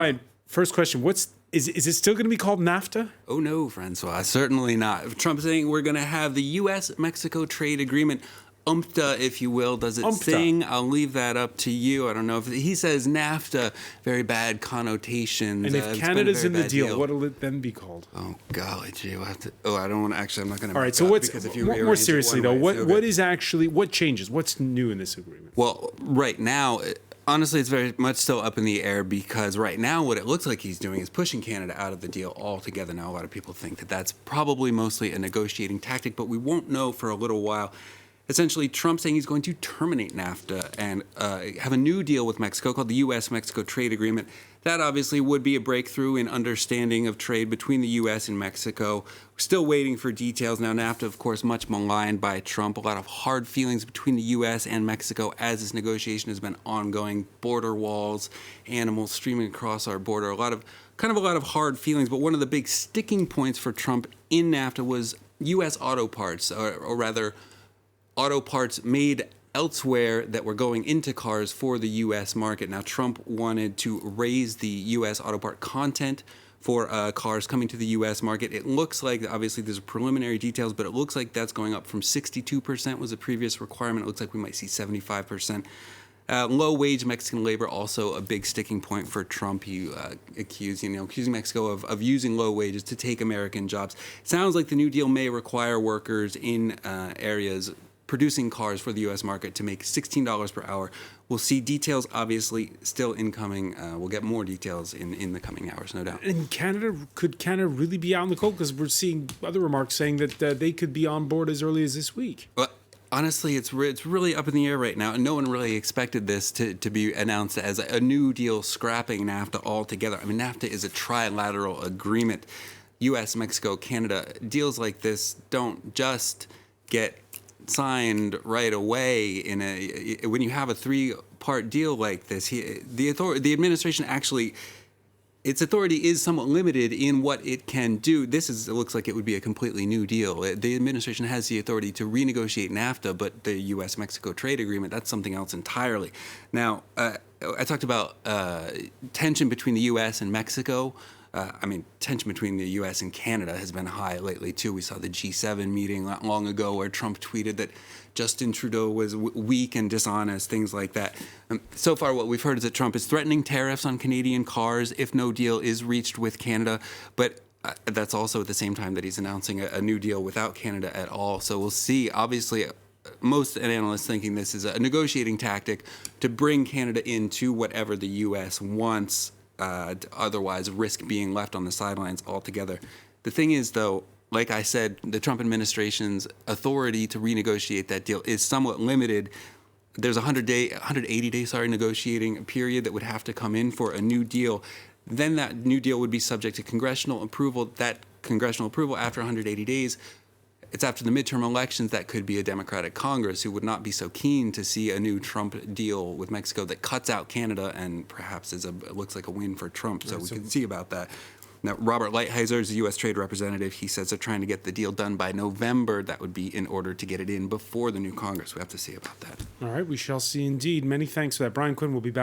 right, first question. Is it still going to be called NAFTA? Oh no, Francois, certainly not. Trump saying we're going to have the U.S.-Mexico trade agreement, UMTA, if you will. Does it UMTA. sing? I'll leave that up to you. I don't know if he says NAFTA, very bad connotations. And if Canada's in the deal, what will it then be called? Oh golly, gee, we'll have to. Oh, I don't want to. Actually, I'm not going to. All right. So more seriously though? What changes? What's new in this agreement? Well, right now. Honestly, it's very much still up in the air because right now what it looks like he's doing is pushing Canada out of the deal altogether. Now, a lot of people think that that's probably mostly a negotiating tactic, but we won't know for a little while. Essentially, Trump saying he's going to terminate NAFTA and have a new deal with Mexico called the U.S.-Mexico Trade Agreement. That obviously would be a breakthrough in understanding of trade between the U.S. and Mexico. We're still waiting for details. Now, NAFTA, of course, much maligned by Trump. A lot of hard feelings between the U.S. and Mexico as this negotiation has been ongoing. Border walls, animals streaming across our border. A lot of hard feelings. But one of the big sticking points for Trump in NAFTA was U.S. auto parts, or rather, auto parts made elsewhere that were going into cars for the U.S. market. Now, Trump wanted to raise the U.S. auto part content for cars coming to the U.S. market. It looks like, obviously, there's preliminary details, but it looks like that's going up from 62% was a previous requirement. It looks like we might see 75%. Low-wage Mexican labor, also a big sticking point for Trump. He accusing Mexico of using low wages to take American jobs. Sounds like the New Deal may require workers in areas producing cars for the U.S. market to make $16 per hour. We'll see details, obviously, still incoming. We'll get more details in the coming hours, no doubt. And could Canada really be out in the cold? Because we're seeing other remarks saying that they could be on board as early as this week. Well, honestly, it's really up in the air right now, and no one really expected this to be announced as a new deal scrapping NAFTA altogether. I mean, NAFTA is a trilateral agreement. U.S., Mexico, Canada. Deals like this don't just get signed right away when you have a three-part deal like this. The administration actually, its authority is somewhat limited in what it can do. It looks like it would be a completely new deal. The administration has the authority to renegotiate NAFTA, but the U.S.-Mexico trade agreement, that's something else entirely. Now, I talked about tension between the U.S. and Mexico. Tension between the U.S. and Canada has been high lately, too. We saw the G7 meeting not long ago where Trump tweeted that Justin Trudeau was weak and dishonest, things like that. So far, what we've heard is that Trump is threatening tariffs on Canadian cars if no deal is reached with Canada. But that's also at the same time that he's announcing a new deal without Canada at all. So we'll see. Obviously, most analysts thinking this is a negotiating tactic to bring Canada into whatever the U.S. wants, otherwise risk being left on the sidelines altogether. The thing is, though, like I said, the Trump administration's authority to renegotiate that deal is somewhat limited. There's a 180-day negotiating period that would have to come in for a new deal. Then that new deal would be subject to congressional approval. That congressional approval after 180 days, it's after the midterm elections, that could be a Democratic Congress who would not be so keen to see a new Trump deal with Mexico that cuts out Canada and perhaps looks like a win for Trump. So we can see about that. Now, Robert Lighthizer is the U.S. Trade Representative. He says they're trying to get the deal done by November. That would be in order to get it in before the new Congress. We have to see about that. All right, we shall see indeed. Many thanks for that. Brian Quinn will be back.